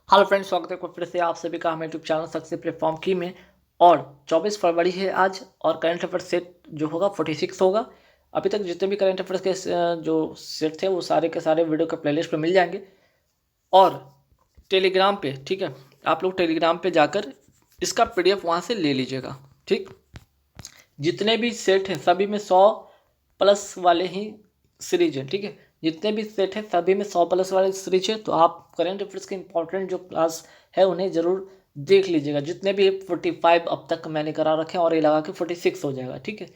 Hello friends, स्वागत है फिर से आप सभी का हमारे यूट्यूब चैनल सक्सेस प्लेटफॉर्म की में। और 24 फरवरी है आज, और करंट अफेयर सेट जो होगा 46 होगा। अभी तक जितने भी करंट अफेयर्स के जो सेट थे वो सारे के सारे वीडियो के प्लेलिस्ट पे मिल जाएंगे। और टेलीग्राम पे, ठीक है, आप लोग टेलीग्राम पे जाकर इसका PDF वहाँ से ले लीजिएगा। ठीक, जितने भी सेट हैं सभी में 100 प्लस वाले ही सीरीज हैं। ठीक है, जितने भी सेट हैं सभी में 100 प्लस वाले सीरीज है। तो आप करंट अफेयर्स के इंपॉर्टेंट जो क्लास है उन्हें ज़रूर देख लीजिएगा। जितने भी 45 अब तक मैंने करा रखे हैं, और ये लगा के 46 हो जाएगा। ठीक है,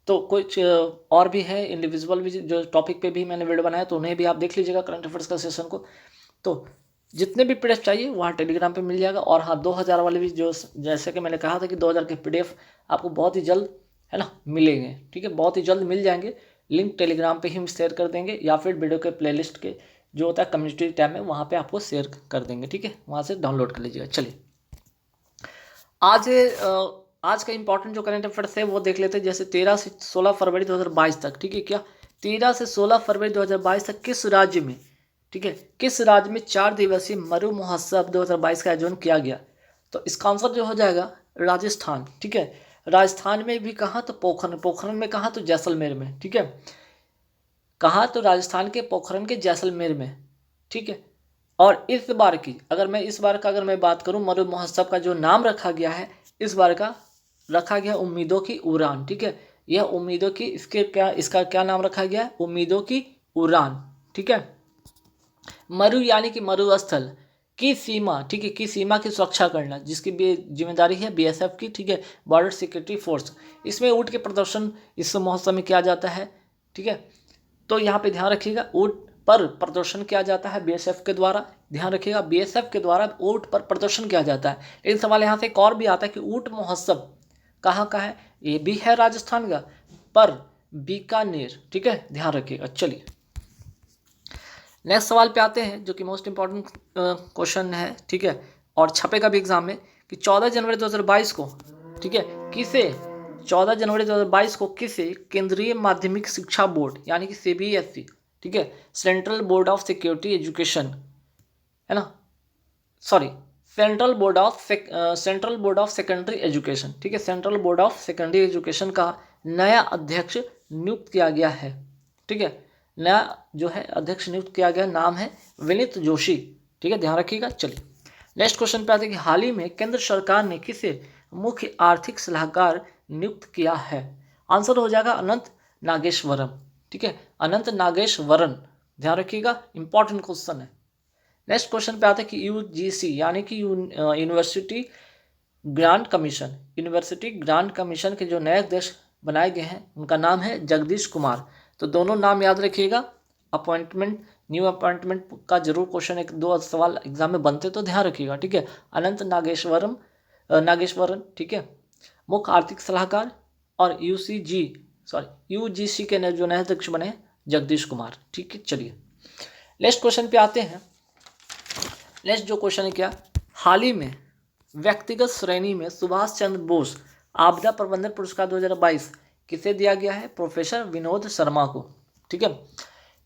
तो कुछ और भी है इंडिविजुअल भी जो टॉपिक पे भी मैंने वीडियो बनाया, तो उन्हें भी आप देख लीजिएगा करंट अफेयर्स का सेशन को। तो जितने भी PDF चाहिए वहाँ टेलीग्राम पे मिल जाएगा। और हाँ, 2000 वाले भी, जो जैसे कि मैंने कहा था कि 2000 के PDF आपको बहुत ही जल्द, है ना, मिलेंगे। ठीक है, बहुत ही जल्द मिल जाएंगे। लिंक टेलीग्राम पे ही हम शेयर कर देंगे, या फिर वीडियो के प्लेलिस्ट के जो होता है कम्युनिटी टैब में, वहाँ पे आपको शेयर कर देंगे। ठीक है, वहाँ से डाउनलोड कर लीजिएगा। चलिए, आज आज का इंपॉर्टेंट जो करंट अफेयर्स है वो देख लेते हैं। जैसे 13 से 16 फरवरी 2022 तक, ठीक है, क्या 13 से 16 फरवरी 2022 तक किस राज्य में, ठीक है, किस राज्य में 4 दिवसीय मरु महोत्सव 2022 का आयोजन किया गया? तो इसका आंसर जो हो जाएगा राजस्थान। ठीक है, राजस्थान में भी कहाँ? तो पोखरण। पोखरण में कहाँ? तो जैसलमेर में। ठीक है, कहाँ? तो राजस्थान के पोखरण के जैसलमेर में। ठीक है, और इस बार की अगर मैं बात करूं, मरु महोत्सव का जो नाम रखा गया है इस बार का, रखा गया उम्मीदों की उड़ान। ठीक है, यह उम्मीदों की, इसका क्या नाम रखा गया है? उम्मीदों की उड़ान। ठीक है, मरु यानी कि मरुस्थल की सीमा, ठीक है, की सीमा की सुरक्षा करना, जिसकी भी जिम्मेदारी है BSF की। ठीक है, बॉर्डर सिक्योरिटी फोर्स। इसमें ऊँट के प्रदर्शन इस महोत्सव में किया जाता है। ठीक है, तो यहाँ पे ध्यान रखिएगा, ऊँट पर प्रदर्शन किया जाता है BSF के द्वारा। ध्यान रखिएगा, BSF के द्वारा ऊँट पर प्रदर्शन किया जाता है। लेकिन सवाल यहाँ से एक और भी आता है कि ऊँट महोत्सव कहाँ का है? ये भी है राजस्थान का, पर बीकानेर। ठीक है, ध्यान रखिएगा। चलिए, नेक्स्ट सवाल पे आते हैं, जो कि मोस्ट इंपॉर्टेंट क्वेश्चन है। ठीक है, और छपेगा भी एग्जाम में, कि 14 जनवरी 2022 को, ठीक है, किसे 14 जनवरी 2022 को किसे केंद्रीय माध्यमिक शिक्षा बोर्ड यानी कि CBSE, ठीक है, central board of security education, है ना, sorry, central board of secondary education, ठीक है, central board of secondary education का नया अध्यक्ष नियुक्त किया गया है। ठीक है, नया जो है अध्यक्ष नियुक्त किया गया, नाम है विनीत जोशी। ठीक है, ध्यान रखिएगा। चलिए, नेक्स्ट क्वेश्चन पे आते हैं कि हाल ही में केंद्र सरकार ने किसे मुख्य आर्थिक सलाहकार नियुक्त किया है? आंसर हो जाएगा अनंत नागेश्वरम। ठीक है, अनंत नागेश्वरन। ध्यान रखिएगा, इंपॉर्टेंट क्वेश्चन है। नेक्स्ट क्वेश्चन पे आते हैं कि UGC यानी कि university grant commission, university grant commission के जो नए अध्यक्ष बनाए गए हैं उनका नाम है जगदीश कुमार। तो दोनों नाम याद रखिएगा। अपॉइंटमेंट, न्यू अपॉइंटमेंट का जरूर क्वेश्चन, एक दो सवाल एग्जाम में बनते, तो ध्यान रखिएगा। ठीक है, अनंत नागेश्वरन, ठीक है, मुख्य आर्थिक सलाहकार। और UGC के जो नए अध्यक्ष बने जगदीश कुमार। ठीक है, चलिए नेक्स्ट क्वेश्चन पे आते हैं। नेक्स्ट जो क्वेश्चन है क्या, हाल ही में व्यक्तिगत श्रेणी में सुभाष चंद्र बोस आपदा प्रबंधन पुरस्कार 2022 किसे दिया गया है? प्रोफेसर विनोद शर्मा को। ठीक है,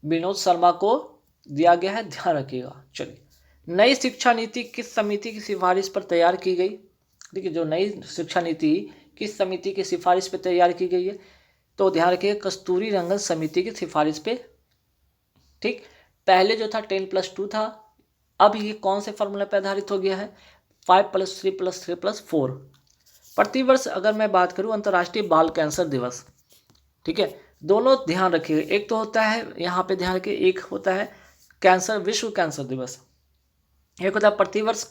विनोद शर्मा को दिया गया है, ध्यान रखिएगा। चलिए, नई शिक्षा नीति किस समिति की सिफारिश पर तैयार की गई? ठीक है, जो नई शिक्षा नीति किस समिति की सिफारिश पर तैयार की गई है? तो ध्यान रखिएगा, कस्तूरी रंगन समिति की सिफारिश पे। ठीक, पहले जो था 10+2 था, अब ये कौन से फॉर्मूला पर आधारित हो गया है? 5+3+3+4। प्रतिवर्ष अगर मैं बात करूं अंतर्राष्ट्रीय बाल कैंसर दिवस, ठीक है, दोनों ध्यान रखिएगा। एक तो होता है यहाँ पे ध्यान रखिए, एक होता है कैंसर, विश्व कैंसर दिवस। एक होता है प्रतिवर्ष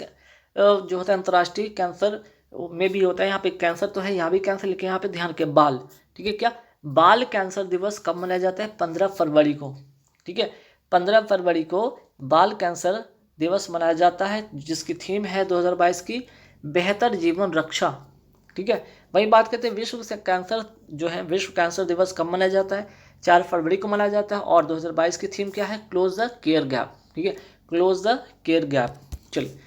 जो होता है अंतर्राष्ट्रीय कैंसर में भी होता है। यहाँ पे कैंसर तो है, यहाँ भी कैंसर, लेकिन यहाँ पे ध्यान रखिए बाल। ठीक है, क्या बाल कैंसर दिवस कब मनाया जाता है? 15 फरवरी को। ठीक है, 15 फरवरी को बाल कैंसर दिवस मनाया जाता है, जिसकी थीम है 2022 की बेहतर जीवन रक्षा। ठीक है, वही बात करते हैं विश्व कैंसर जो है, विश्व कैंसर दिवस कब मनाया जाता है? 4 फरवरी को मनाया जाता है। और 2022 की थीम क्या है? Close the care gap. ठीक है, क्लोज द केयर गैप। चलिए,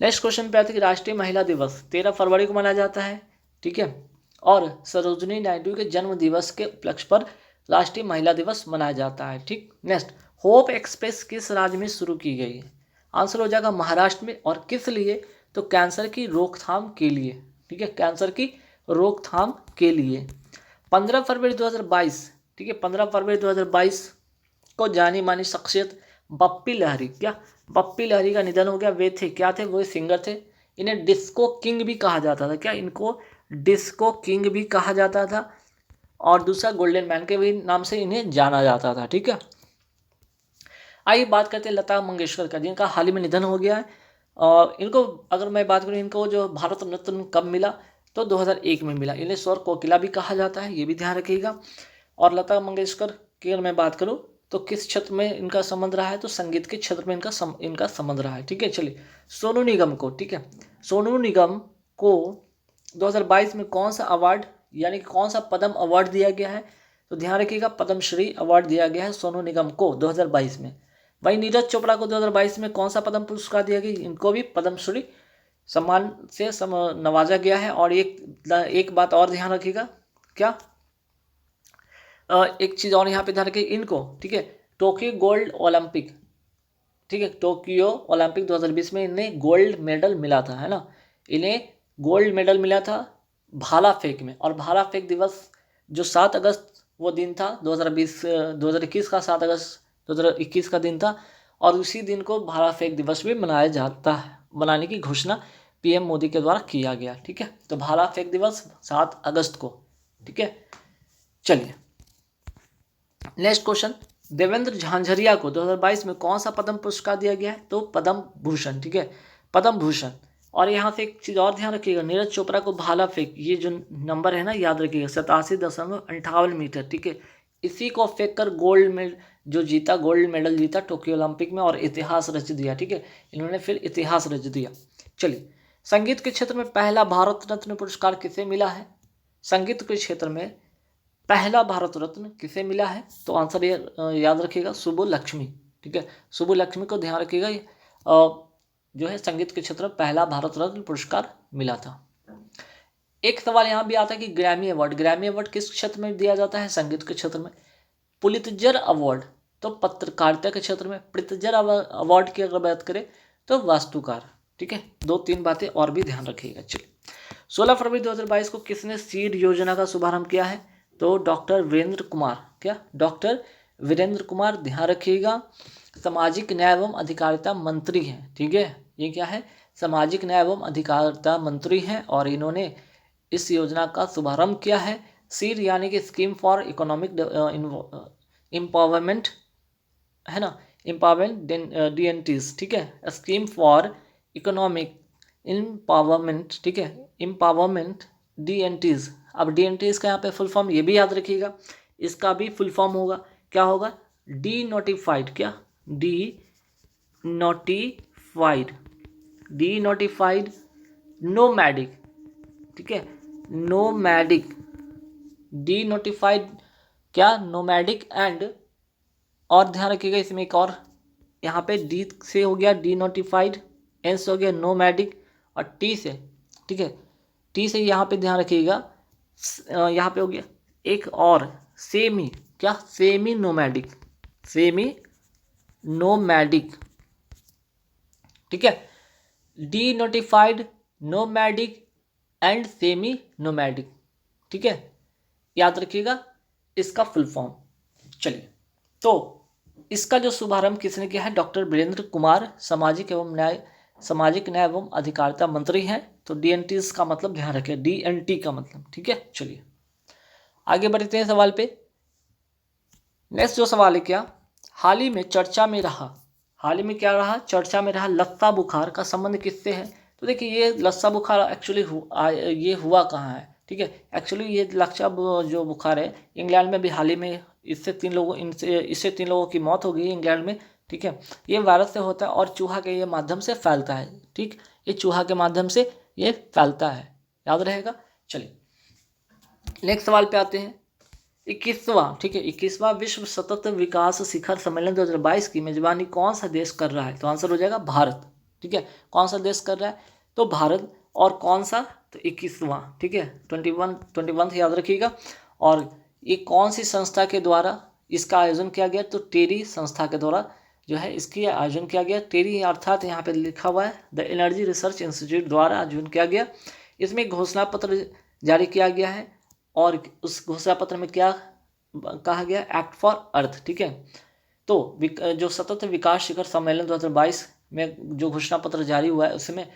नेक्स्ट क्वेश्चन पे आते हैं कि राष्ट्रीय महिला दिवस 13 फरवरी को मनाया जाता है। ठीक है, और सरोजिनी नायडू के जन्म दिवस के उपलक्ष्य पर राष्ट्रीय महिला दिवस मनाया जाता है। ठीक, नेक्स्ट, होप एक्सप्रेस किस राज्य में शुरू की गई है? आंसर हो जाएगा महाराष्ट्र में। और किस लिए? तो कैंसर की रोकथाम के लिए, ठीक है, कैंसर की रोकथाम के लिए। 15 फरवरी 2022, ठीक है, 15 फरवरी 2022 को जानी मानी शख्सियत बप्पी लहरी, क्या बप्पी लहरी का निधन हो गया। वे थे, क्या थे? वो सिंगर थे। इन्हें डिस्को किंग भी कहा जाता था, क्या इनको डिस्को किंग भी कहा जाता था। और दूसरा गोल्डन मैन के भी नाम से इन्हें जाना जाता था, ठीक है। आइए बात करते हैं लता मंगेशकर का, जिनका हाल ही में निधन हो गया है। और इनको अगर मैं बात करूँ, इनको जो भारत रत्न कब मिला? तो 2001 में मिला। इन्हें स्वर कोकिला भी कहा जाता है, ये भी ध्यान रखिएगा। और लता मंगेशकर की अगर मैं बात करूँ तो किस क्षेत्र में इनका संबंध रहा है? तो संगीत के क्षेत्र में इनका संबंध रहा है, ठीक है। चलिए, सोनू निगम को, ठीक है, सोनू निगम को 2022 में कौन सा अवार्ड, यानी कि कौन सा पद्म अवार्ड दिया गया है? तो ध्यान रखिएगा, पद्मश्री अवार्ड दिया गया है सोनू निगम को 2022 में। वहीं नीरज चोपड़ा को 2022 में कौन सा पद्म पुरस्कार दिया गया? इनको भी पद्मश्री सम्मान से नवाजा गया है। और एक बात और ध्यान रखिएगा, क्या एक चीज़ और यहाँ पे ध्यान रखिए इनको, ठीक है, टोक्यो गोल्ड ओलंपिक, ठीक है, टोक्यो ओलंपिक 2020 में इन्हें गोल्ड मेडल मिला था, है ना। इन्हें गोल्ड मेडल मिला था भाला फेंक में। और भाला फेंक दिवस जो 7 अगस्त वो दिन था 2021 का 7 अगस्त 2021 का दिन था। और उसी दिन को भाला फेंक दिवस भी मनाया जाता है, बनाने की घोषणा पीएम मोदी के द्वारा किया गया, ठीक है। तो भाला फेंक दिवस 7 अगस्त को, ठीक है। चलिए नेक्स्ट क्वेश्चन, देवेंद्र झांझरिया को 2022 में कौन सा पद्म पुरस्कार दिया गया है? तो पद्म भूषण, ठीक है, पद्म भूषण। और यहाँ से एक चीज़ और ध्यान रखिएगा, नीरज चोपड़ा को भाला फेंक, ये जो नंबर है ना याद रखिएगा, 87.58 मीटर, ठीक है। इसी को फेंक कर गोल्ड मेडल जीता टोक्यो ओलंपिक में और इतिहास रच दिया, ठीक है। इन्होंने फिर इतिहास रच दिया। चलिए, संगीत के क्षेत्र में पहला भारत रत्न पुरस्कार किसे मिला है? संगीत के क्षेत्र में पहला भारत रत्न किसे मिला है? तो आंसर याद रखिएगा, सुब्बुलक्ष्मी, ठीक है, सुब्बुलक्ष्मी को ध्यान रखिएगा। जो है संगीत के क्षेत्र में पहला भारत रत्न पुरस्कार मिला था। एक सवाल यहाँ भी आता है कि ग्रैमी अवार्ड किस क्षेत्र में दिया जाता है? संगीत के क्षेत्र में। पुलित्जर अवार्ड तो पत्रकारिता के क्षेत्र में। पुलित्जर अवार्ड की अगर बात करें तो वास्तुकार, ठीक है। 2-3 बातें और भी ध्यान रखिएगा। चलिए, 16 फरवरी 2022 को किसने सीड योजना का शुभारंभ किया है? तो डॉक्टर वीरेंद्र कुमार, क्या डॉक्टर वीरेंद्र कुमार, ध्यान रखिएगा, सामाजिक न्याय एवं अधिकारिता मंत्री हैं, ठीक है। ये क्या है? सामाजिक न्याय एवं अधिकारिता मंत्री हैं। और इन्होंने इस योजना का शुभारंभ किया है। सीड यानी कि स्कीम फॉर इकोनॉमिक एम्पावरमेंट, है ना, एम्पावरमेंट DNTs, ठीक है, स्कीम फॉर इकोनॉमिक एम्पावरमेंट, ठीक है, एम्पावरमेंट DNTs। अब DNTs का यहाँ पे फुल फॉर्म ये भी याद रखिएगा, इसका भी फुल फॉर्म होगा, क्या होगा? डी नोटिफाइड, क्या डी नोटिफाइड नोमैडिक, ठीक है, नोमैडिक, डी नोटिफाइड क्या नोमैडिक एंड, और ध्यान रखिएगा इसमें एक और, यहाँ पे डी से हो गया डी नोटिफाइड, एन से हो गया नोमैडिक, और टी से, ठीक है, टी से यहाँ पे ध्यान रखिएगा, यहाँ पे हो गया एक और सेमी, क्या सेमी नोमैडिक, ठीक है, D notified, nomadic and semi nomadic, ठीक है, याद रखिएगा इसका फुल फॉर्म। चलिए, तो इसका जो शुभारंभ किसने किया है? डॉक्टर वीरेंद्र कुमार, सामाजिक न्याय एवं अधिकारिता मंत्री हैं। तो DNTs का मतलब ध्यान रखिए, DNT का मतलब, ठीक है। चलिए आगे बढ़ते हैं सवाल पे। नेक्स्ट जो सवाल है, क्या हाल ही में चर्चा में रहा लस्सा बुखार का संबंध किससे है? तो देखिए, ये लस्सा बुखार एक्चुअली ये हुआ कहाँ है, ठीक है। एक्चुअली ये लस्सा जो बुखार है, इंग्लैंड में भी हाल ही में इससे 3 लोगों की मौत हो गई इंग्लैंड में, ठीक है। ये वायरस से होता है और चूहा के ये माध्यम से फैलता है, ठीक, ये चूहा के माध्यम से ये फैलता है, याद रहेगा। चलिए नेक्स्ट सवाल पे आते हैं। 21वां विश्व सतत विकास शिखर सम्मेलन 2022 की मेजबानी कौन सा देश कर रहा है? तो आंसर हो जाएगा भारत, ठीक है। कौन सा देश कर रहा है? तो भारत। और कौन सा? तो 21वां, ठीक है, 21 याद रखिएगा। और ये कौन सी संस्था के द्वारा इसका आयोजन किया गया? तो टेरी संस्था के द्वारा जो है इसकी आयोजन किया गया। टेरी अर्थात यहाँ पे लिखा हुआ है द एनर्जी रिसर्च इंस्टीट्यूट द्वारा आयोजन किया गया। इसमें घोषणा पत्र जारी किया गया है और उस घोषणा पत्र में क्या कहा गया, एक्ट फॉर अर्थ। ठीक है, तो जो सतत विकास शिखर सम्मेलन 2022 में जो घोषणा पत्र जारी हुआ है उसमें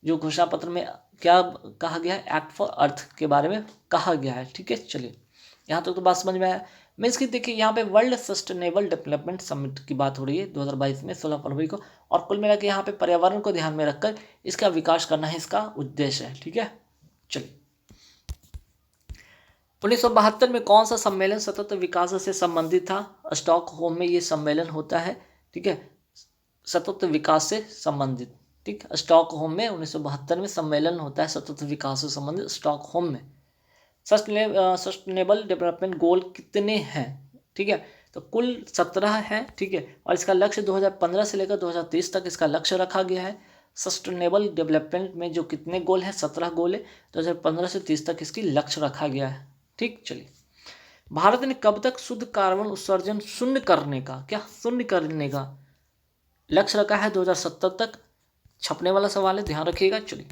जो घोषणा पत्र में क्या कहा गया है, एक्ट फॉर अर्थ के बारे में कहा गया है। ठीक है, चलिए यहाँ तक तो बात समझ में आया। मैं इसकी देखिए यहाँ पे वर्ल्ड सस्टेनेबल डेवलपमेंट समिट की बात हो रही है 2022 में 16 फरवरी को, और कुल मिला के यहाँ पे पर्यावरण को ध्यान में रखकर इसका विकास करना है, इसका उद्देश्य है। ठीक है, चलिए 1972 में कौन सा सम्मेलन सतत विकास से संबंधित था? स्टॉकहोम में ये सम्मेलन होता है। ठीक है, सतत विकास से संबंधित। ठीक, स्टॉकहोम में 1972 में सम्मेलन होता है सतत विकास से संबंधित, स्टॉकहोम में। सस्टेनेबल डेवलपमेंट गोल कितने हैं? ठीक है, तो कुल 17 है। ठीक है, और इसका लक्ष्य 2015 से लेकर 2030 तक इसका लक्ष्य रखा गया है। सस्टेनेबल डेवलपमेंट में जो कितने गोल हैं, 17 गोल है। 2015 से 30 तक इसकी लक्ष्य रखा गया है। ठीक, चलिए भारत ने कब तक शुद्ध कार्बन उत्सर्जन शून्य करने का, क्या शून्य करने का लक्ष्य रखा है? 2070 तक। छपने वाला सवाल है, ध्यान रखिएगा। चलिए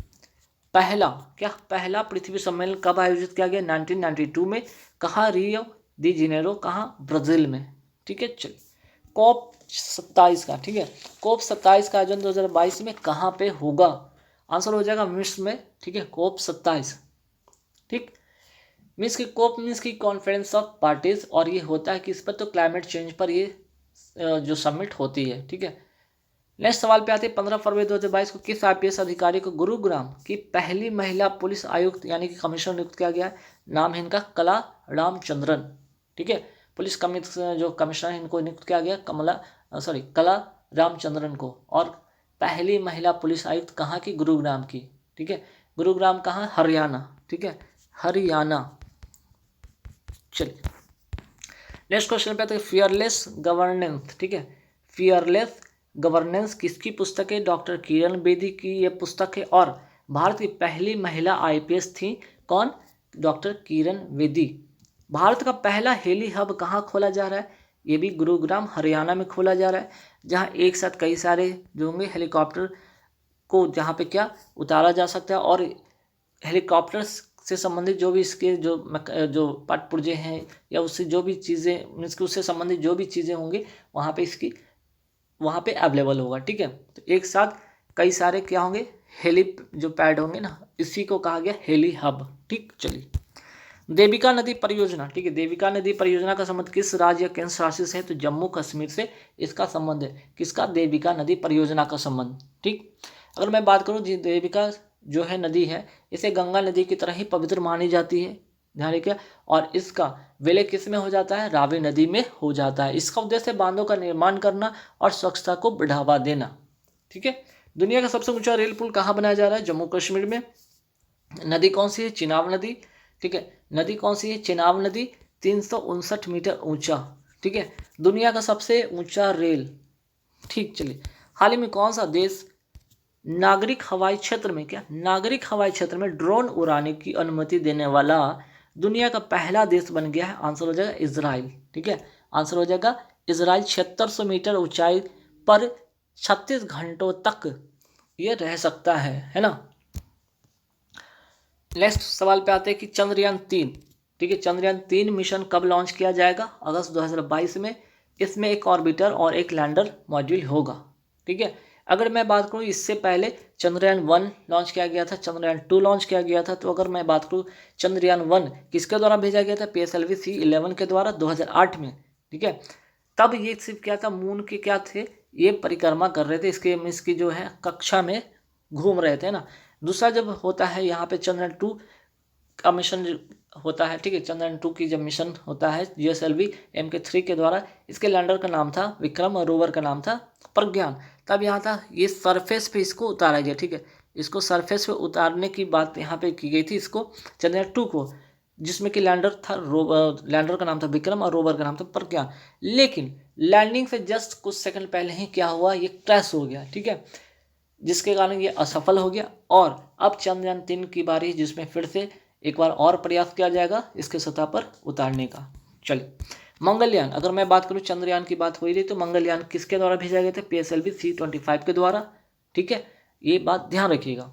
पहला पृथ्वी सम्मेलन कब आयोजित किया गया? 1992 में। कहाँ? रियो दी जेनेरो, कहाँ? ब्राजील में। ठीक है, चलिए कॉप 27 का, ठीक है, कॉप 27 का आयोजन 2022 में कहाँ पे होगा? आंसर हो जाएगा मिस्र में। ठीक है, कॉप 27। ठीक, मीन्स की कॉप मीन्स की कॉन्फ्रेंस ऑफ पार्टीज, और ये होता है कि इस पर तो क्लाइमेट चेंज पर ये जो समिट होती है। ठीक है, नेक्स्ट सवाल पे आते हैं। 15 फरवरी 2022 को किस IPS अधिकारी को गुरुग्राम की पहली महिला पुलिस आयुक्त यानी कि कमिश्नर नियुक्त किया गया है? नाम है इनका कला रामचंद्रन। ठीक है, पुलिस जो कमिश्नर है इनको नियुक्त किया गया कला रामचंद्रन को। और पहली महिला पुलिस आयुक्त कहाँ की? गुरुग्राम की। ठीक है, गुरुग्राम कहाँ? हरियाणा। ठीक है, हरियाणा। चलिए नेक्स्ट क्वेश्चन पे आते हैं। Fearless governance. ठीक है, फियरलेस गवर्नेंस किसकी पुस्तक है? डॉक्टर किरण बेदी की ये पुस्तक है। और भारत की पहली महिला IPS थी कौन? डॉक्टर किरण बेदी। भारत का पहला हेली हब कहाँ खोला जा रहा है? ये भी गुरुग्राम हरियाणा में खोला जा रहा है, जहाँ एक साथ कई सारे जो होंगे हेलीकॉप्टर को जहाँ पे क्या उतारा जा सकता है, और हेलीकॉप्टर से संबंधित जो भी इसके जो पार्ट पुर्जे हैं या उससे जो भी चीज़ें मीन्स कि उससे संबंधित जो भी चीज़ें होंगी वहाँ पे अवेलेबल होगा। ठीक है, तो एक साथ कई सारे क्या होंगे, हेली जो पैड होंगे ना, इसी को कहा गया हेली हब। ठीक, चलिए देविका नदी परियोजना। ठीक है, देविका नदी परियोजना का संबंध किस राज्य या केंद्र शासित से है? तो जम्मू कश्मीर से इसका संबंध है। किसका? देविका नदी परियोजना का संबंध। ठीक, अगर मैं बात करूँ देविका जो है नदी है, इसे गंगा नदी की तरह ही पवित्र मानी जाती है, ध्यान रखिए। और इसका विलय किस में हो जाता है? रावी नदी में हो जाता है। इसका उद्देश्य बांधों का निर्माण करना और स्वच्छता को बढ़ावा देना। ठीक है, दुनिया का सबसे ऊंचा रेल पुल कहाँ बनाया जा रहा है? जम्मू कश्मीर में। नदी कौन सी है? चिनाब नदी। ठीक है, नदी कौन सी है? चिनाब नदी, 359 मीटर ऊंचा। ठीक है, दुनिया का सबसे ऊंचा रेल। ठीक, चलिए हाल ही में कौन सा देश नागरिक हवाई क्षेत्र में नागरिक हवाई क्षेत्र में ड्रोन उड़ाने की अनुमति देने वाला दुनिया का पहला देश बन गया है? आंसर हो जाएगा इजराइल। ठीक है, आंसर हो जाएगा इजराइल। 7600 मीटर ऊंचाई पर 36 घंटों तक ये रह सकता है ना। नेक्स्ट सवाल पे आते हैं कि चंद्रयान 3। ठीक है, चंद्रयान 3 मिशन कब लॉन्च किया जाएगा? अगस्त 2022 में। इसमें एक ऑर्बिटर और एक लैंडर मॉड्यूल होगा। ठीक है, अगर मैं बात करूँ इससे पहले चंद्रयान 1 लॉन्च किया गया था, चंद्रयान 2 लॉन्च किया गया था। तो अगर मैं बात करूँ चंद्रयान 1 किसके द्वारा भेजा गया था? PSLV C11 के द्वारा 2008 में। ठीक है, तब ये सिर्फ क्या था, मून के क्या थे, ये परिक्रमा कर रहे थे, इसकी जो है कक्षा में घूम रहे थे ना। दूसरा जब होता है यहाँ पे चंद्रयान 2 का मिशन होता है। ठीक है, चंद्रयान 2 की जब मिशन होता है GSLV MK3 के द्वारा, इसके लैंडर का नाम था विक्रम और रोवर का नाम था प्रज्ञान। तब यहाँ था ये सरफेस पे इसको उतारा गया। ठीक है, इसको सरफेस पे उतारने की बात यहाँ पे की गई थी, इसको चंद्रयान 2 को, जिसमें कि लैंडर का नाम था विक्रम और रोवर का नाम था प्रज्ञान। लेकिन लैंडिंग से जस्ट कुछ सेकंड पहले ही क्या हुआ, ये क्रैश हो गया। ठीक है, जिसके कारण ये असफल हो गया। और अब चंद्रयान 3 की बारी, जिसमें फिर से एक बार और प्रयास किया जाएगा इसके सतह पर उतारने का। चलिए मंगलयान, अगर मैं बात करूँ चंद्रयान की बात हो रही तो मंगलयान किसके द्वारा भेजा गया था? PSLV C-25 के द्वारा। ठीक है, ये बात ध्यान रखिएगा।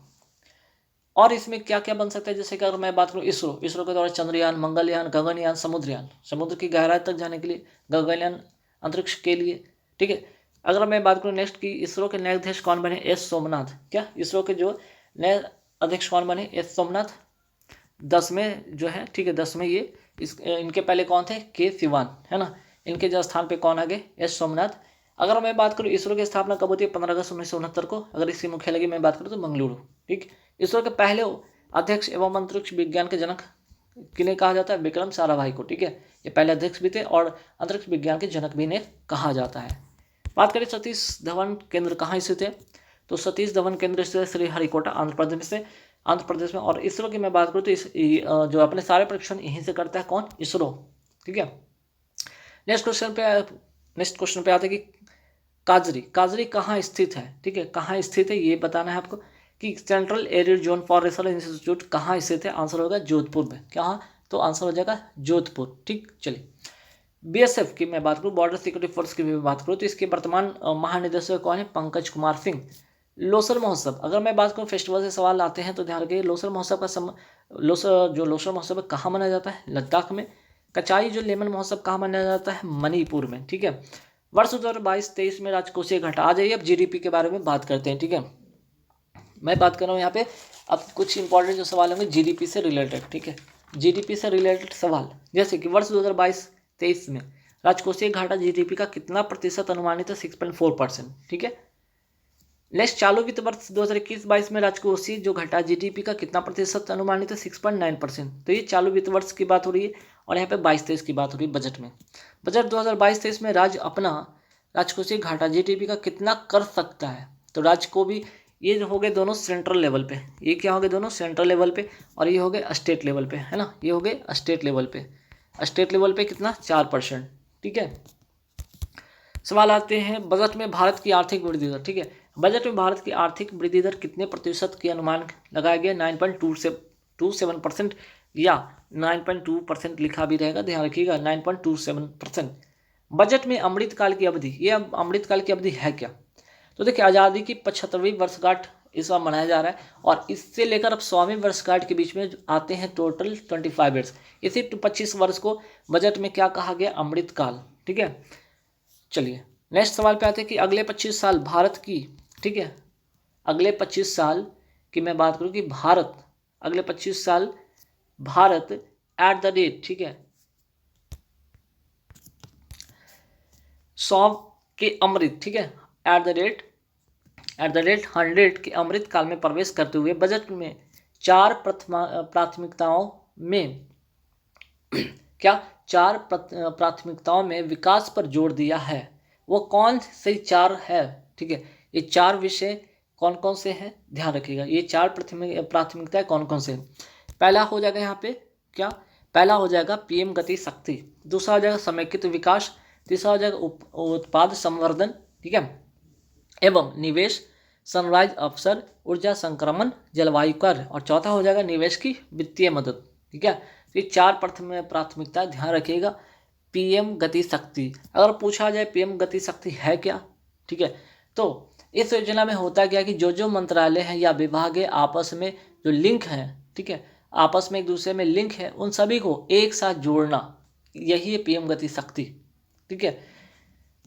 और इसमें क्या क्या बन सकता है, जैसे कि अगर मैं बात करूँ इसरो के द्वारा चंद्रयान, मंगलयान, गगनयान, समुद्रयान, समुद्र की गहराई तक जाने के लिए, गगनयान अंतरिक्ष के लिए। ठीक है, अगर मैं बात करूँ नेक्स्ट की इसरो के नए अध्यक्ष कौन बने? एस सोमनाथ। क्या इसरो के जो नए अध्यक्ष कौन बने? एस सोमनाथ। 10वें जो है, ठीक है, 10वें ये इनके पहले कौन थे? के सिवान, है ना। इनके जो स्थान पे कौन आ गए? एस सोमनाथ। अगर मैं बात करूँ इसरो की स्थापना कब होती है? 15 अगस्त 1969 को। अगर इसकी मुख्यालय की मैं बात करूँ तो मंगलुरु। ठीक, इसरो के पहले अध्यक्ष एवं अंतरिक्ष विज्ञान के जनक किन्हें कहा जाता है? विक्रम साराभाई को। ठीक है, ये पहले अध्यक्ष भी थे और अंतरिक्ष विज्ञान के जनक भी इन्हें कहा जाता है। बात करें सतीश धवन केंद्र कहाँ स्थित है? तो सतीश धवन केंद्र स्थित है श्रीहरिकोटा, आंध्र प्रदेश में। और इसरो की मैं बात करूँ तो जो अपने सारे परीक्षण यहीं से करता है कौन? इसरो। ठीक है, नेक्स्ट क्वेश्चन पे आते हैं कि काजरी कहाँ स्थित है? ठीक है, कहाँ स्थित है ये बताना है आपको कि central arid zone for research institute कहाँ स्थित है? आंसर होगा जोधपुर में। कहाँ? तो आंसर हो जाएगा जोधपुर। ठीक, चलिए BSF की मैं बात करूँ, बॉर्डर सिक्योरिटी फोर्स की भी बात करूँ तो इसके वर्तमान महानिदेशक कौन है? पंकज कुमार सिंह। लोसर महोत्सव, अगर मैं बात करूँ फेस्टिवल से सवाल आते हैं तो ध्यान रखिए, लोसर महोत्सव का लोसर महोत्सव है कहाँ मनाया जाता है? लद्दाख में। कचाई जो लेमन महोत्सव कहाँ मनाया जाता है? मणिपुर में। ठीक है, वर्ष 2022-23 में राजकोषीय घाटा। आ जाइए अब GDP के बारे में बात करते हैं। ठीक है, मैं बात कर रहा हूँ यहाँ पे अब कुछ इंपॉर्टेंट जो सवाल होंगे GDP से रिलेटेड। ठीक है, GDP से रिलेटेड सवाल, जैसे कि वर्ष 2022-23 में राजकोषीय घाटा GDP का कितना प्रतिशत अनुमानित है? 6.4%। ठीक है, नेक्स्ट चालू वित्त वर्ष 2021-22 में राजकोषीय जो घटा GDP का कितना प्रतिशत अनुमानित है? 6.9%। तो ये चालू वित्त वर्ष की बात हो रही है और यहाँ पे 22-23 की बात हो रही है बजट में। बजट 2022-23 में राज्य अपना राजकोषीय घाटा GDP का कितना कर सकता है? तो राज्य को भी, ये हो गए दोनों सेंट्रल लेवल पे, ये क्या हो गए? दोनों सेंट्रल लेवल पे, और ये हो गए स्टेट लेवल पे, है ना। ये हो गए स्टेट लेवल पे। स्टेट लेवल पे कितना? 4%। ठीक है, सवाल आते हैं बजट में भारत की आर्थिक वृद्धि दर। ठीक है, बजट में भारत की आर्थिक वृद्धि दर कितने प्रतिशत की अनुमान लगाया गया? 9.27% या 9.2% लिखा भी रहेगा, ध्यान रखिएगा 9.27%। बजट में अमृतकाल की अवधि, ये अब अमृतकाल की अवधि है क्या? तो देखिए आज़ादी की 75वीं वर्षगांठ इस बार मनाया जा रहा है और इससे लेकर अब 100वीं वर्षगांठ के बीच में आते हैं टोटल 25 ईयर्स। इसी 25 वर्ष को बजट में क्या कहा गया? अमृतकाल। ठीक है, चलिए नेक्स्ट सवाल पे आते हैं कि अगले 25 साल भारत की, ठीक है, अगले 25 साल की मैं बात करूं कि भारत अगले 25 साल भारत एट द रेट, ठीक है, 100 के अमृत, ठीक है, एट द रेट 100 के अमृत काल में प्रवेश करते हुए बजट में 4 प्राथमिकताओं में क्या 4 प्राथमिकताओं में विकास पर जोर दिया है। वो कौन से 4 है? ठीक है, ये 4 विषय कौन कौन से हैं? ध्यान रखिएगा, ये 4 प्राथमिकताएं कौन कौन से हैं। पहला हो जाएगा यहाँ पे क्या? पहला हो जाएगा PM गति शक्ति, दूसरा हो जाएगा समेकित विकास, तीसरा हो जाएगा उत्पाद संवर्धन, ठीक है, एवं निवेश, सनराइज अवसर, ऊर्जा संक्रमण, जलवायु कार्य, और चौथा हो जाएगा निवेश की वित्तीय मदद। ठीक है, तो ये 4 प्राथमिकता ध्यान रखिएगा। PM गति शक्ति, अगर पूछा जाए PM गति शक्ति है क्या, ठीक है, तो इस योजना में होता क्या कि जो मंत्रालय हैं या विभाग आपस में जो लिंक हैं, ठीक है, आपस में एक दूसरे में लिंक है, उन सभी को एक साथ जोड़ना, यही है PM गति शक्ति। ठीक है,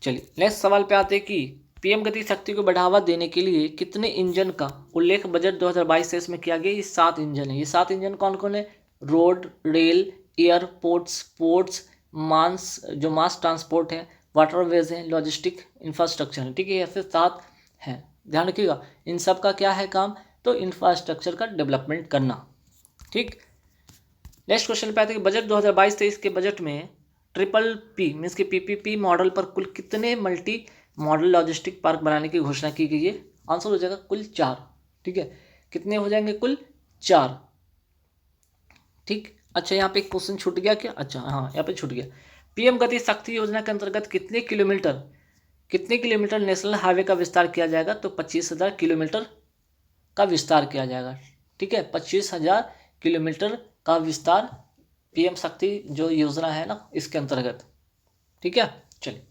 चलिए नेक्स्ट सवाल पे आते हैं कि PM गति शक्ति को बढ़ावा देने के लिए कितने इंजन का उल्लेख बजट 2022-23 में किया गया? ये 7 इंजन है। ये 7 इंजन कौन कौन है? Road, rail, airports, ports, mass transport है, वाटरवेज है, लॉजिस्टिक इंफ्रास्ट्रक्चर है। ठीक है, ऐसे 7 हैं, ध्यान रखिएगा। इन सब का क्या है काम? तो इंफ्रास्ट्रक्चर का डेवलपमेंट करना। ठीक, नेक्स्ट क्वेश्चन पे आते हैं कि बजट 2022-23 के बजट में PPP मीन्स की PPP मॉडल पर कुल कितने मल्टी मॉडल लॉजिस्टिक पार्क बनाने की घोषणा की गई है? आंसर हो जाएगा कुल 4। ठीक है, कितने हो जाएंगे? कुल 4। ठीक, अच्छा यहाँ पे एक क्वेश्चन छूट गया क्या? अच्छा हाँ, यहाँ पे छूट गया। PM गति शक्ति योजना के अंतर्गत कितने किलोमीटर नेशनल हाईवे का विस्तार किया जाएगा? तो 25,000 किलोमीटर का विस्तार किया जाएगा। ठीक है, 25,000 किलोमीटर का विस्तार PM शक्ति जो योजना है ना, इसके अंतर्गत। ठीक है। चलिए,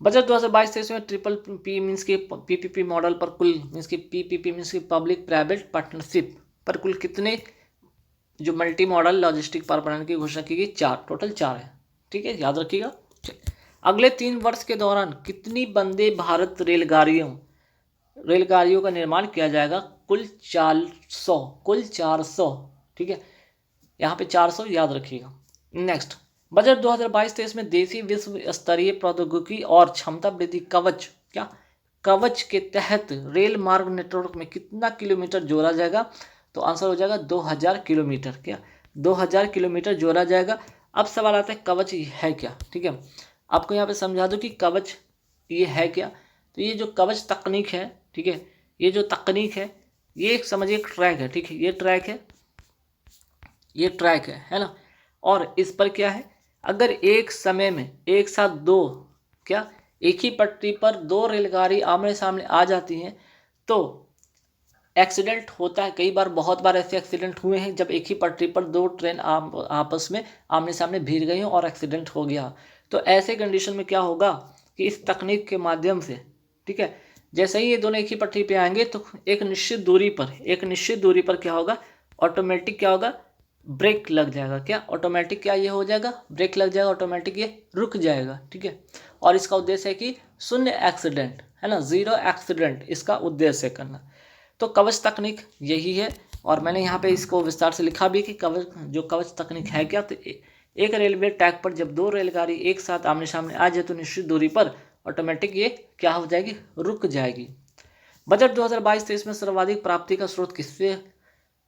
बजट 2022-23 में ट्रिपल पी मीन्स की पीपीपी मॉडल पर कुल मीन्स की पीपीपी मीन्स की पब्लिक प्राइवेट पार्टनरशिप पर कुल कितने जो multi modal logistic power plant की घोषणा की गई? 4, टोटल 4 है। ठीक है, याद रखिएगा। अगले 3 वर्ष के दौरान कितनी वंदे भारत रेलगाड़ियों का निर्माण किया जाएगा? कुल 400। ठीक है, यहाँ पे 400 याद रखिएगा। नेक्स्ट, बजट 2022-23 में देशी विश्व स्तरीय प्रौद्योगिकी और क्षमता वृद्धि कवच के तहत रेल मार्ग नेटवर्क में कितना किलोमीटर जोड़ा जाएगा? तो आंसर हो जाएगा 2000 किलोमीटर। 2000 किलोमीटर जोड़ा जाएगा। अब सवाल आता है कवच है क्या? ठीक है, आपको यहाँ पे समझा दूं कि कवच ये है क्या। तो ये जो कवच तकनीक है, ठीक है, ये जो तकनीक है ये एक समझिए ट्रैक है। ठीक है, ये ट्रैक है ना। और इस पर क्या है, अगर एक समय में एक साथ एक ही पटरी पर 2 रेलगाड़ी आमने सामने आ जाती हैं तो एक्सीडेंट होता है। कई बार, बहुत बार ऐसे एक्सीडेंट हुए हैं जब एक ही पटरी पर 2 ट्रेन आपस में आमने सामने भिड़ गई हो और एक्सीडेंट हो गया। तो ऐसे कंडीशन में क्या होगा कि इस तकनीक के माध्यम से, ठीक है, जैसे ही ये दोनों एक ही पटरी पे आएंगे तो एक निश्चित दूरी पर क्या होगा, ऑटोमेटिक क्या होगा, ब्रेक लग जाएगा। क्या ऑटोमेटिक क्या ये हो जाएगा, ब्रेक लग जाएगा, ऑटोमेटिक ये रुक जाएगा। ठीक है, और इसका उद्देश्य है कि शून्य एक्सीडेंट, है ना, 0 एक्सीडेंट इसका उद्देश्य है करना। तो कवच तकनीक यही है। और मैंने यहाँ पे इसको विस्तार से लिखा भी कि कवच तकनीक है क्या। तो एक रेलवे ट्रैक पर जब 2 रेलगाड़ी एक साथ आमने सामने आ जाए तो निश्चित दूरी पर ऑटोमेटिक ये क्या हो जाएगी, रुक जाएगी। बजट 2022-23 में सर्वाधिक प्राप्ति का स्रोत किससे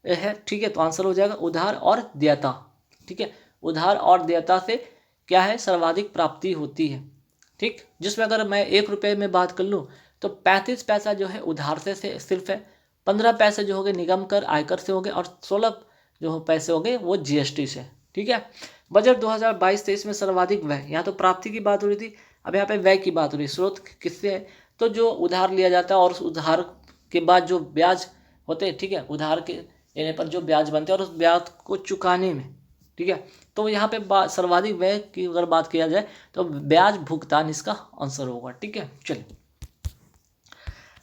है? ठीक है, तो आंसर हो जाएगा उधार और देयता। ठीक है, उधार और देयता से क्या है, सर्वाधिक प्राप्ति होती है। ठीक, जिसमें अगर मैं 1 रुपये में बात कर लूँ तो 35 पैसा जो है उधार से सिर्फ है, 15 पैसे जो हो गए निगम कर आयकर से हो गए और 16 जो पैसे हो गए वो जीएसटी से। ठीक है, बजट 2022-23 में सर्वाधिक व्यय, यहाँ तो प्राप्ति की बात हो रही थी, अब यहाँ पे व्यय की बात हो रही है। स्रोत किससे है? तो जो उधार लिया जाता है और उस उधार के बाद जो ब्याज होते हैं, ठीक है, उधार के लेने पर जो ब्याज बनते हैं और उस ब्याज को चुकाने में, ठीक है, तो यहाँ पे सर्वाधिक व्यय की अगर बात किया जाए तो ब्याज भुगतान इसका आंसर होगा। ठीक है, चलिए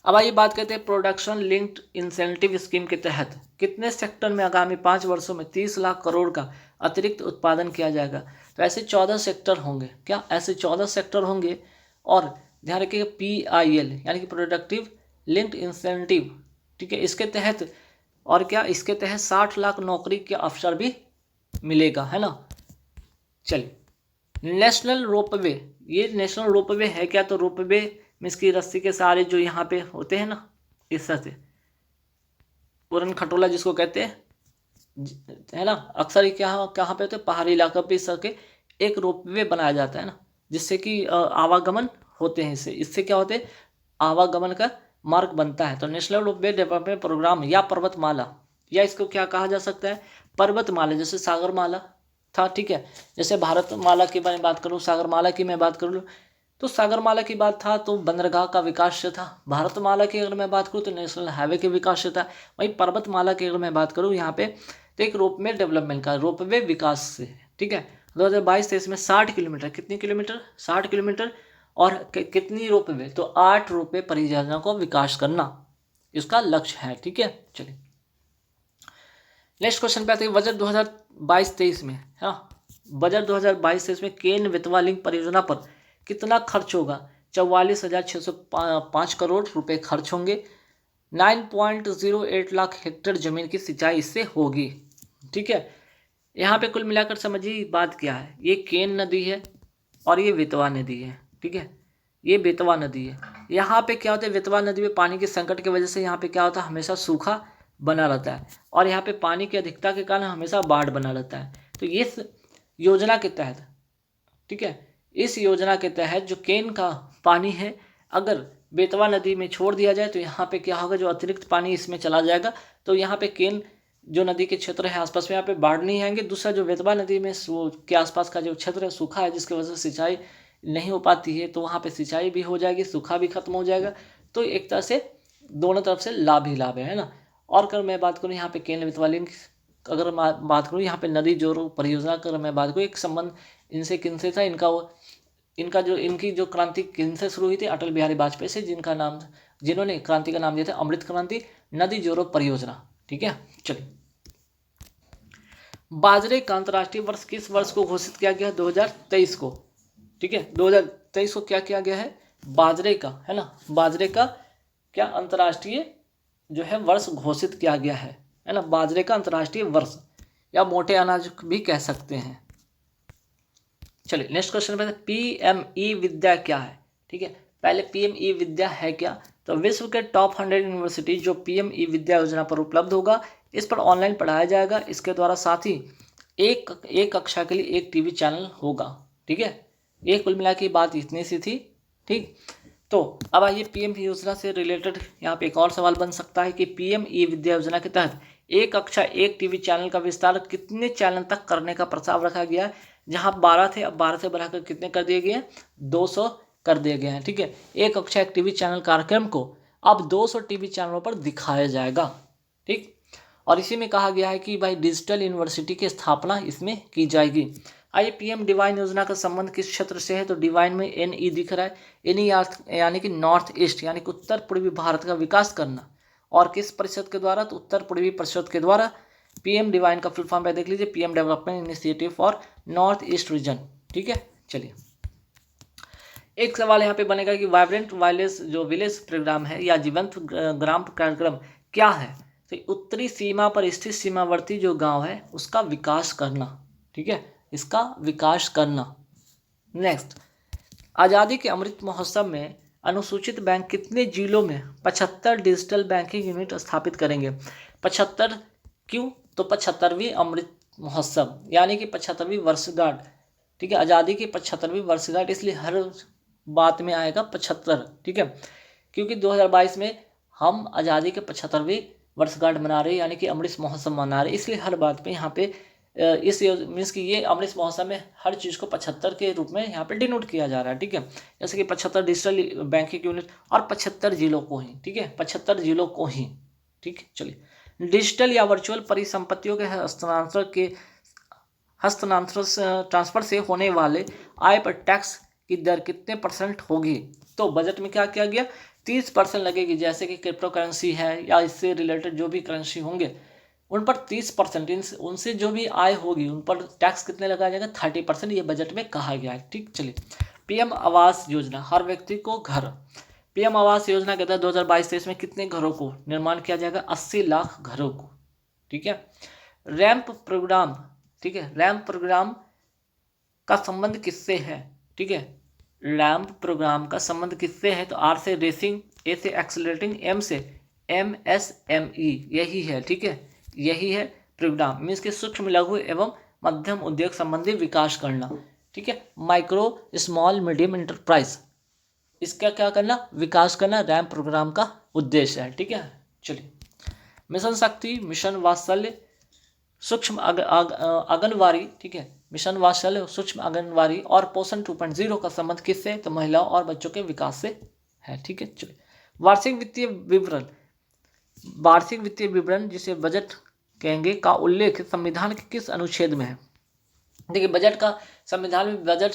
अब आइए बात करते हैं प्रोडक्शन लिंक्ड इंसेंटिव स्कीम के तहत कितने सेक्टर में आगामी 5 वर्षों में 30 लाख करोड़ का अतिरिक्त उत्पादन किया जाएगा? तो ऐसे 14 सेक्टर होंगे। क्या ऐसे 14 सेक्टर होंगे? और ध्यान रखिएगा PIL यानी कि प्रोडक्टिव लिंक्ड इंसेंटिव, ठीक है, इसके तहत और क्या इसके तहत 60 लाख नौकरी के अवसर भी मिलेगा, है ना। चलिए, नेशनल रोपवे, ये नेशनल रोपवे है क्या? तो रोपवे में इसकी रस्सी के सहारे जो यहाँ पे होते हैं ना, इस तरह से पूरन खटोला जिसको कहते हैं, है ना, अक्सर ये कहाँ पे होते हैं, पहाड़ी इलाका पे इस तरह के एक रोपवे बनाया जाता है ना, जिससे कि आवागमन होते हैं। इससे क्या होते हैं, आवागमन का मार्ग बनता है। तो नेशनल रोपवे डेवलपमेंट प्रोग्राम या पर्वतमाला, या इसको क्या कहा जा सकता है, पर्वतमाला, जैसे सागरमाला था। ठीक है, जैसे भारतमाला की मैं बात करूँ, सागरमाला की मैं बात करूँ, तो सागरमाला की बात था तो बंदरगाह का विकास से था। भारतमाला की अगर मैं बात करूँ तो नेशनल हाईवे के विकास से था। वहीं पर्वतमाला की अगर मैं बात करूँ यहाँ पे तो एक रोपवे डेवलपमेंट का, रोपवे विकास से। ठीक है, 2022-23 में 60 किलोमीटर, कितनी किलोमीटर, 60 किलोमीटर और कितनी रोपवे, तो 8 रोपवे परियोजना को विकास करना इसका लक्ष्य है। ठीक है, चलिए नेक्स्ट क्वेश्चन पे आते हैं। बजट 2022-23 में, हाँ, बजट 2022-23 में केन बेतवा लिंक परियोजना पर कितना खर्च होगा? 44,605 करोड़ रुपए खर्च होंगे। 9.08 लाख हेक्टेयर जमीन की सिंचाई इससे होगी। ठीक है, यहाँ पे कुल मिलाकर समझिए बात क्या है, ये केन नदी है और ये बेतवा नदी है। ठीक है, ये बेतवा नदी है। यहाँ पे क्या होता है, बेतवा नदी में पानी के संकट की वजह से यहाँ पे क्या होता है, हमेशा सूखा बना रहता है और यहाँ पे पानी की अधिकता के कारण हमेशा बाढ़ बना रहता है। तो इस योजना के तहत, ठीक है, इस योजना के तहत जो केन का पानी है अगर बेतवा नदी में छोड़ दिया जाए तो यहाँ पे क्या होगा, जो अतिरिक्त पानी इसमें चला जाएगा तो यहाँ पे केन जो नदी के क्षेत्र है आसपास में यहाँ पे बाढ़ नहीं आएंगे। दूसरा, जो बेतवा नदी में के आसपास का जो क्षेत्र है सूखा है, जिसकी वजह से सिंचाई नहीं हो पाती है, तो वहाँ पे सिंचाई भी हो जाएगी, सूखा भी खत्म हो जाएगा। तो एक तरह से दोनों तरफ से लाभ ही लाभ है ना। और अगर मैं बात करूँ यहाँ पे केन बेतवा लिंक, अगर मैं बात करूँ यहाँ पे नदी जोड़ो परियोजना, अगर मैं बात करूँ एक संबंध इनसे किनसे था, इनका वो इनकी जो क्रांति किनसे शुरू हुई थी? अटल बिहारी वाजपेयी से, जिन्होंने क्रांति का नाम दिया था अमृत क्रांति, नदी जोड़ो परियोजना। ठीक है, चलिए। बाजरे का अंतर्राष्ट्रीय वर्ष किस वर्ष को घोषित किया गया? 2023 को। ठीक है, 2023 को क्या किया गया है? बाजरे का, है ना, बाजरे का क्या अंतर्राष्ट्रीय जो है वर्ष घोषित किया गया है ना, बाजरे का अंतर्राष्ट्रीय वर्ष, या मोटे अनाज भी कह सकते हैं। चलिए नेक्स्ट क्वेश्चन पे, पीएमई विद्या क्या है? ठीक है, पहले पीएमई विद्या है क्या? तो विश्व के टॉप 100 यूनिवर्सिटी जो पीएमई विद्या योजना पर उपलब्ध होगा, इस पर ऑनलाइन पढ़ाया जाएगा। इसके द्वारा साथ ही एक कक्षा के लिए एक टीवी चैनल होगा। ठीक है, ये कुल मिला के बात इतनी सी थी। ठीक, तो अब आइए पीएमई योजना से रिलेटेड यहाँ पे एक और सवाल बन सकता है कि पीएमई विद्या योजना के तहत एक कक्षा एक टीवी चैनल का विस्तार कितने चैनल तक करने का प्रस्ताव रखा गया है? जहाँ 12 थे, अब 12 से बढ़ाकर कितने कर दिए गए हैं? 200 कर दिए गए हैं। ठीक है, एक कक्षा एक टीवी चैनल कार्यक्रम को अब 200 टीवी चैनलों पर दिखाया जाएगा। ठीक, और इसी में कहा गया है कि भाई डिजिटल यूनिवर्सिटी की स्थापना इसमें की जाएगी। आइए, पीएम डिवाइन योजना का संबंध किस क्षेत्र से है? तो डिवाइन में NE दिख रहा है, NE यानी कि नॉर्थ ईस्ट, यानी कि उत्तर पूर्वी भारत का विकास करना। और किस परिषद के द्वारा? तो उत्तर पूर्वी परिषद के द्वारा। पीएम डिवाइन का फुल फॉर्म पे देख लीजिए, PM development initiative for north east region. ठीक है, चलिए एक सवाल यहाँ पे बनेगा कि वाइब्रेंट वायलेस जो विलेज प्रोग्राम है या जीवंत ग्राम कार्यक्रम क्या है? तो उत्तरी सीमा पर स्थित सीमावर्ती जो गांव है उसका विकास करना। ठीक है, इसका विकास करना। नेक्स्ट, आज़ादी के अमृत महोत्सव में अनुसूचित बैंक कितने जिलों में 75 डिजिटल बैंकिंग यूनिट स्थापित करेंगे? 75 क्यों? तो 75वीं अमृत महोत्सव यानी कि 75वीं वर्षगांठ। ठीक है, आज़ादी की 75वीं वर्षगांठ, इसलिए हर बात में आएगा 75। ठीक है, क्योंकि 2022 में हम आज़ादी के 75वीं वर्षगांठ मना रहे हैं, यानी कि अमृत महोत्सव मना रहे हैं, इसलिए हर बात पे यहाँ पे इस मीन्स कि ये अमृत महोत्सव में हर चीज़ को 75 के रूप में यहाँ पे डिनोट किया जा रहा है। ठीक है, जैसे कि 75 डिजिटल बैंकिंग यूनिट और 75 जिलों को ही। ठीक है, 75 जिलों को ही। ठीक है, चलिए डिजिटल या वर्चुअल परिसंपत्तियों के हस्तांतरण ट्रांसफर से होने वाले आय पर टैक्स की दर कितने % होगी? तो बजट में क्या किया गया? 30% लगेगी। जैसे कि क्रिप्टो करेंसी है या इससे रिलेटेड जो भी करेंसी होंगे उन पर 30%, उनसे जो भी आय होगी उन पर टैक्स कितने लगाया जाएगा? 30%, ये बजट में कहा गया है। ठीक, चलिए पीएम आवास योजना, हर व्यक्ति को घर। पीएम आवास योजना के तहत 2022-23 में कितने घरों को निर्माण किया जाएगा? 80 लाख घरों को। ठीक है, रैंप प्रोग्राम। ठीक है, रैंप प्रोग्राम का संबंध किससे है? ठीक है, रैंप प्रोग्राम का संबंध किससे है? तो R से रेसिंग, A से एक्सेलरेटिंग, M से MSME, यही है। ठीक है, यही है प्रोग्राम, मीन्स के सूक्ष्म लघु एवं मध्यम उद्योग संबंधी विकास करना। ठीक है, माइक्रो स्मॉल मीडियम इंटरप्राइज, इसका क्या करना? विकास करना, रैंप प्रोग्राम का उद्देश्य है। ठीक है, चलिए मिशन शक्ति, मिशन वात्सल्य, सूक्ष्म आंगनवाड़ी। ठीक है, मिशन वात्सल्य, सूक्ष्म आंगनवाड़ी और पोषण 2.0 का संबंध किससे? तो महिलाओं और बच्चों के विकास से है। ठीक है, चलिए वार्षिक वित्तीय विवरण, वार्षिक वित्तीय विवरण जिसे बजट कहेंगे का उल्लेख संविधान के किस अनुच्छेद में है? देखिए बजट का, संविधान में बजट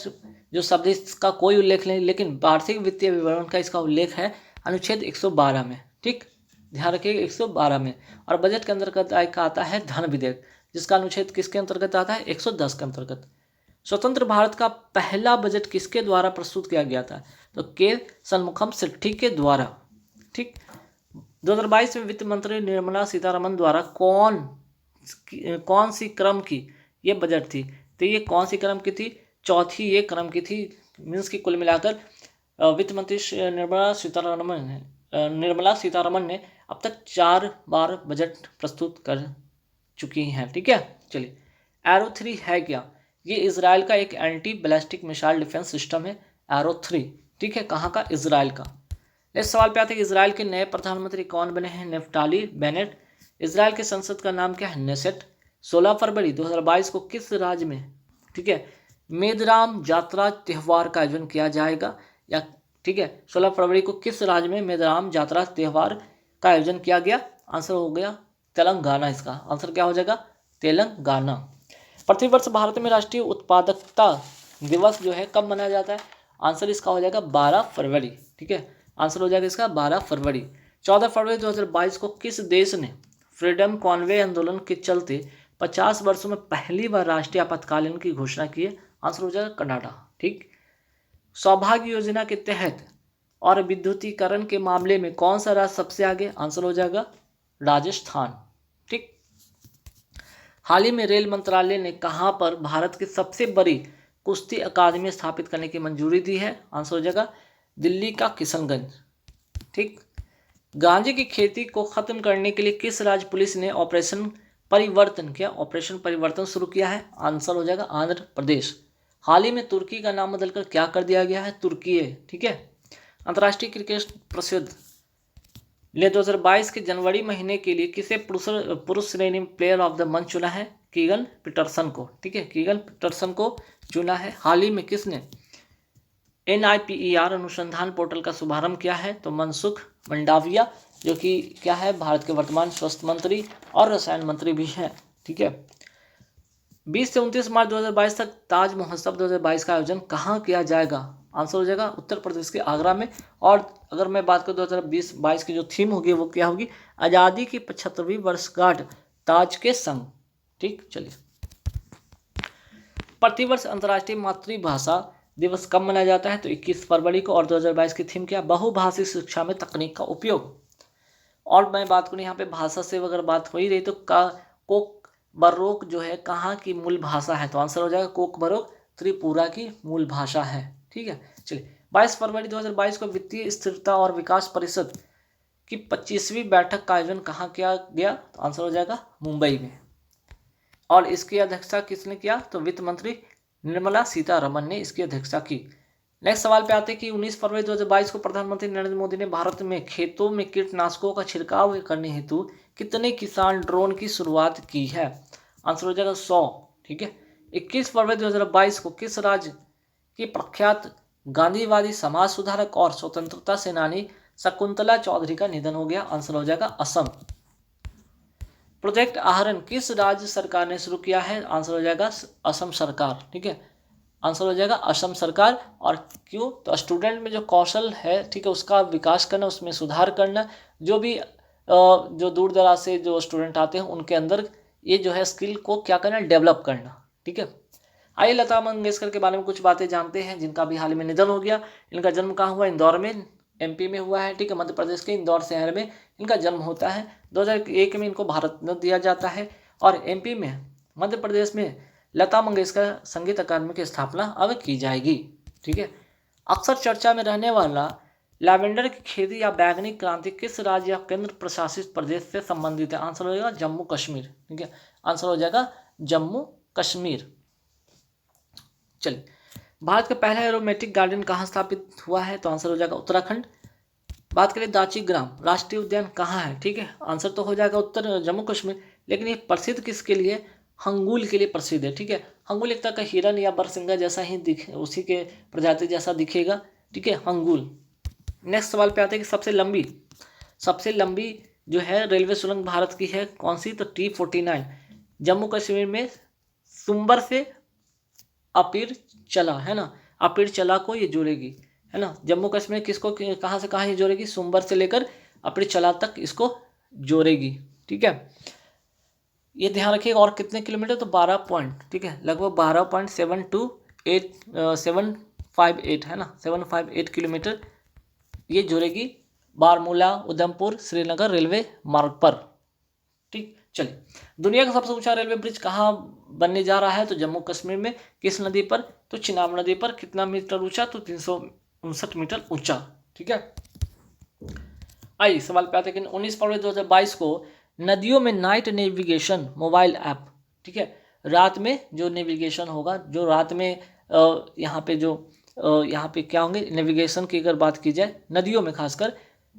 जो शब्द इसका कोई उल्लेख नहीं, लेकिन वार्षिक वित्तीय विवरण का इसका उल्लेख है अनुच्छेद 112 में। ठीक, ध्यान रखिएगा 112 में। और बजट के अंतर्गत आता है धन विधेयक, जिसका अनुच्छेद किसके अंतर्गत आता है? 110 के अंतर्गत। स्वतंत्र भारत का पहला बजट किसके द्वारा प्रस्तुत किया गया था? तो के षणमुखम सेट्टी के द्वारा। ठीक, 2022 में वित्त मंत्री निर्मला सीतारमण द्वारा कौन सी क्रम की ये बजट थी? तो ये कौन सी क्रम की थी? चौथी ये क्रम की थी। मीन्स की कुल मिलाकर वित्त मंत्री निर्मला सीतारमण ने अब तक 4 बार बजट प्रस्तुत कर चुकी हैं। ठीक है, चलिए एरो 3 है क्या? ये इजराइल का एक anti ballistic missile defence system है, एरो 3। ठीक है, कहाँ का? इजराइल का। इस सवाल पे आते हैं कि इजराइल के नए प्रधानमंत्री कौन बने हैं? Naftali Bennett. इजराइल के संसद का नाम क्या है? नेसेट। 16 फरवरी 2022 को किस राज्य में, ठीक है, मेदराम जात्रा त्यौहार का आयोजन किया जाएगा? या ठीक है, 16 फरवरी को किस राज्य में मेदराम जात्रा त्यौहार का आयोजन किया गया? आंसर हो गया तेलंगाना। इसका आंसर क्या हो जाएगा? तेलंगाना। प्रतिवर्ष भारत में राष्ट्रीय उत्पादकता दिवस जो है कब मनाया जाता है? आंसर इसका हो जाएगा 12 फरवरी। ठीक है, आंसर हो जाएगा इसका 12 फरवरी। 14 फरवरी 2022 को किस देश ने फ्रीडम कॉन्वे आंदोलन के चलते 50 वर्षों में पहली बार राष्ट्रीय आपातकालीन की घोषणा की है? आंसर हो जाएगा कनाडा। ठीक, सौभाग्य योजना के तहत और विद्युतीकरण के मामले में कौन सा राज्य सबसे आगे? आंसर हो जाएगा राजस्थान। ठीक, हाल ही में रेल मंत्रालय ने कहां पर भारत की सबसे बड़ी कुश्ती अकादमी स्थापित करने की मंजूरी दी है? आंसर हो जाएगा दिल्ली का किशनगंज। ठीक, गांजे की खेती को खत्म करने के लिए किस राज्य पुलिस ने ऑपरेशन परिवर्तन शुरू किया है? आंसर हो जाएगा आंध्र प्रदेश। हाल ही में तुर्की का नाम बदलकर क्या कर दिया गया है? तुर्की। ठीक है, अंतर्राष्ट्रीय क्रिकेट प्रसिद्ध ले 2022 के जनवरी महीने के लिए किसे पुरुष श्रेणी में प्लेयर ऑफ द मंथ चुना है? कीगन पीटरसन को। ठीक है, कीगन पीटरसन को चुना है। हाल ही में किसने NIPER अनुसंधान पोर्टल का शुभारंभ किया है? तो मनसुख मंडाविया, जो कि क्या है, भारत के वर्तमान स्वास्थ्य मंत्री और रसायन मंत्री भी हैं। ठीक है, 20 से 29 मार्च 2022 तक ताज महोत्सव 2022 का आयोजन कहाँ किया जाएगा? आंसर हो जाएगा उत्तर प्रदेश के आगरा में। और अगर मैं बात करूँ 2020-22 की जो थीम होगी वो क्या होगी? आज़ादी की 75वीं वर्षगांठ ताज के संग। ठीक, चलिए, प्रतिवर्ष अंतर्राष्ट्रीय मातृभाषा दिवस कब मनाया जाता है? तो 21 फरवरी को। और 2022 की थीम क्या? बहुभाषी शिक्षा में तकनीक का उपयोग। और मैं बात करूँ यहाँ पे भाषा से अगर बात हो ही रही तो कोक बरोक जो है कहाँ की मूल भाषा है? तो आंसर हो जाएगा कोक बरोक त्रिपुरा की मूल भाषा है। ठीक है, चलिए, 22 फरवरी 2022 को वित्तीय स्थिरता और विकास परिषद की 25वीं बैठक का आयोजन कहाँ किया गया? तो आंसर हो जाएगा मुंबई में। और इसकी अध्यक्षता किसने किया? तो वित्त मंत्री निर्मला सीतारमण ने इसकी अध्यक्षता की। नेक्स्ट सवाल पे आते हैं कि 19 फरवरी 2022 को प्रधानमंत्री नरेंद्र मोदी ने भारत में खेतों में कीटनाशकों का छिड़काव करने हेतु कितने किसान ड्रोन की शुरुआत की है? आंसर हो जाएगा 100। ठीक है, 21 फरवरी 2022 को किस राज्य की प्रख्यात गांधीवादी समाज सुधारक और स्वतंत्रता सेनानी शकुंतला चौधरी का निधन हो गया? आंसर हो जाएगा असम। प्रोजेक्ट आहरण किस राज्य सरकार ने शुरू किया है? आंसर हो जाएगा असम सरकार। ठीक है, आंसर हो जाएगा असम सरकार। और क्यों? तो स्टूडेंट में जो कौशल है, ठीक है, उसका विकास करना, उसमें सुधार करना, जो भी जो दूर दराज से जो स्टूडेंट आते हैं उनके अंदर ये जो है स्किल को क्या करना, डेवलप करना। ठीक है, आइए लता मंगेशकर के बारे में कुछ बातें जानते हैं, जिनका भी हाल ही में निधन हो गया। इनका जन्म कहाँ हुआ? इंदौर में, MP में हुआ है। ठीक है, मध्य प्रदेश के इंदौर शहर में इनका जन्म होता है। 2001 में इनको भारत रत्न दिया जाता है। और MP में, मध्य प्रदेश में लता मंगेशकर संगीत अकादमी की स्थापना अब की जाएगी। ठीक है, अक्सर चर्चा में रहने वाला लैवेंडर की खेती या बैंगनी क्रांति किस राज्य या केंद्र प्रशासित प्रदेश से संबंधित है? आंसर हो जाएगा जम्मू कश्मीर। ठीक है, आंसर हो जाएगा जम्मू कश्मीर। चलिए, भारत का पहला एरोमेटिक गार्डन कहाँ स्थापित हुआ है? तो आंसर हो जाएगा उत्तराखंड। बात करें दाची ग्राम राष्ट्रीय उद्यान कहाँ है? ठीक है, आंसर तो हो जाएगा उत्तर जम्मू कश्मीर। लेकिन ये प्रसिद्ध किसके लिए? हंगुल के लिए प्रसिद्ध है। ठीक है, हंगुल एक तरह का हिरन या बरसिंगा जैसा ही उसी के प्रजाति जैसा दिखेगा। ठीक है, हंगुल। नेक्स्ट सवाल पे आते हैं कि सबसे लंबी जो है रेलवे सुरंग भारत की है कौन सी? तो T49 जम्मू कश्मीर में सुंबर से अपीर चला, है ना, अपीर चला को ये जोड़ेगी, है ना। जम्मू कश्मीर किसको कहाँ से कहाँ ये जोड़ेगी? सुंबर से लेकर अपीर चला तक इसको जोड़ेगी। ठीक है, ये ध्यान रखिएगा। और कितने किलोमीटर? तो 12 पॉइंट, ठीक है, लगभग 12.728 है ना, 758 किलोमीटर ये जोड़ेगी बारामूला उधमपुर श्रीनगर रेलवे मार्ग पर। ठीक, चलिए, दुनिया का सबसे ऊंचा रेलवे ब्रिज कहाँ बनने जा रहा है? तो जम्मू कश्मीर में। किस नदी पर? तो चिनाब नदी पर। कितना मीटर ऊंचा? तो 359 मीटर ऊंचा। ठीक है, आइए सवाल पे आते हैं कि 19 फरवरी 2022 को नदियों में नाइट नेविगेशन मोबाइल ऐप, ठीक है, रात में जो नेविगेशन होगा, जो रात में यहाँ पे क्या होंगे नेविगेशन की अगर बात की जाए नदियों में खासकर,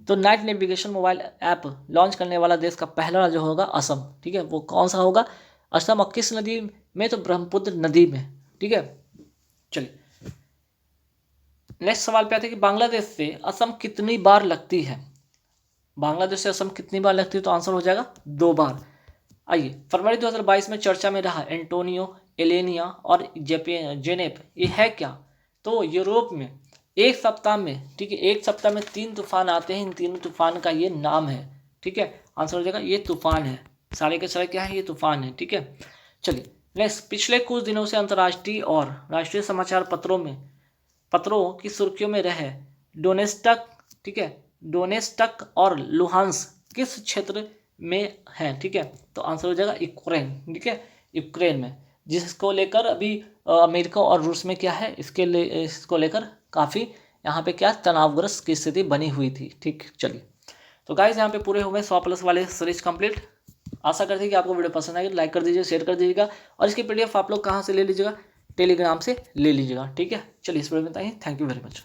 तो night navigation mobile app launch करने वाला देश का पहला जो होगा असम। ठीक है, वो कौन सा होगा? असम। और किस नदी में? तो ब्रह्मपुत्र नदी में। ठीक है, चलिए नेक्स्ट सवाल पे आते हैं कि बांग्लादेश से असम कितनी बार लगती है? बांग्लादेश से असम कितनी बार लगती है? तो आंसर हो जाएगा 2 बार। आइए, फरवरी 2022 में चर्चा में रहा एंटोनियो, एलेनिया और जेनेप, ये है क्या? तो यूरोप में एक सप्ताह में, ठीक है, एक सप्ताह में 3 तूफान आते हैं, इन तीनों तूफान का ये नाम है, ठीक है। आंसर हो जाएगा ये तूफान है, सारे के सारे क्या है, ये तूफान है, ठीक है। चलिए नेक्स्ट, पिछले कुछ दिनों से अंतर्राष्ट्रीय और राष्ट्रीय समाचार पत्रों की सुर्खियों में रहे डोनेस्टक, ठीक है, डोनेस्टक और लुहांस्क किस क्षेत्र में है, ठीक है। तो आंसर हो जाएगा यूक्रेन, ठीक है, यूक्रेन में, जिसको लेकर अभी अमेरिका और रूस में क्या है, इसको लेकर काफ़ी यहाँ पे क्या तनावग्रस्त की स्थिति बनी हुई थी, ठीक। चलिए तो गाइस यहाँ पे पूरे हो गए 100+ वाले सीरीज कंप्लीट। आशा करते हैं कि आपको वीडियो पसंद आएगी, लाइक कर दीजिए, शेयर कर दीजिएगा, और इसकी पीडीएफ आप लोग कहाँ से ले लीजिएगा, टेलीग्राम से ले लीजिएगा, ठीक है। चलिए इस वीडियो में बताइए, थैंक यू वेरी मच।